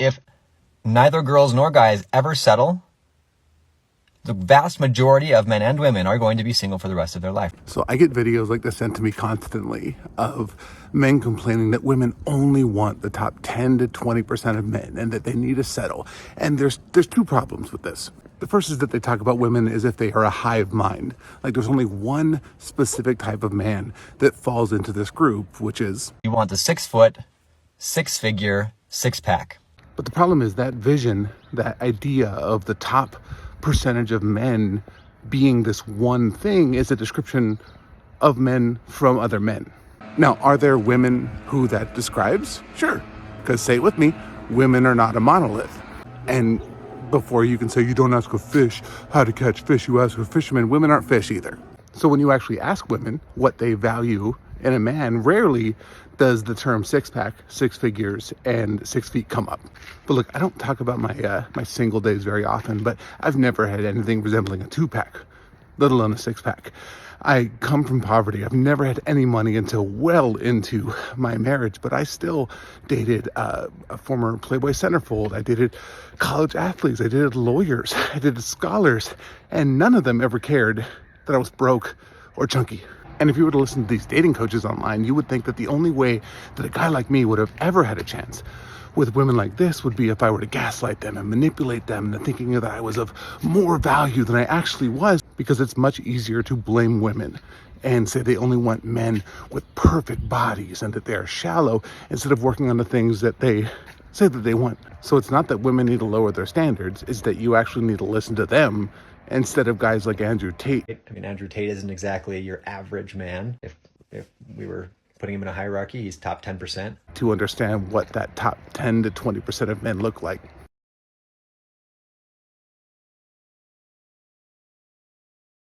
If neither girls nor guys ever settle, the vast majority of men and women are going to be single for the rest of their life. So I get videos like this sent to me constantly of men complaining that women only want the top 10 to 20% of men and that they need to settle. And there's two problems with this. The first is that they talk about women as if they are a hive mind. Like there's only one specific type of man that falls into this group, which is... You want the 6 foot, 6 figure, 6 pack. But the problem is that vision, that idea of the top percentage of men being this one thing is a description of men from other men. Now, are there women who that describes? Sure, because say it with me, women are not a monolith. And before you can say you don't ask a fish how to catch fish, you ask a fisherman. Women aren't fish either. So when you actually ask women what they value in a man, rarely does the term 6-pack, 6 figures, and 6 feet come up. But look, I don't talk about my single days very often, but I've never had anything resembling a 2-pack, let alone a 6-pack. I come from poverty. I've never had any money until well into my marriage, but I still dated a former Playboy centerfold. I dated college athletes. I dated lawyers. I dated scholars, and none of them ever cared that I was broke or chunky. And if you were to listen to these dating coaches online, you would think that the only way that a guy like me would have ever had a chance with women like this would be if I were to gaslight them and manipulate them into thinking that I was of more value than I actually was, because it's much easier to blame women and say they only want men with perfect bodies and that they're shallow instead of working on the things that they say that they want. So it's not that women need to lower their standards, it's that you actually need to listen to them instead of guys like Andrew Tate. I mean, Andrew Tate isn't exactly your average man. If we were putting him in a hierarchy, he's top 10%. To understand what that top 10 to 20% of men look like.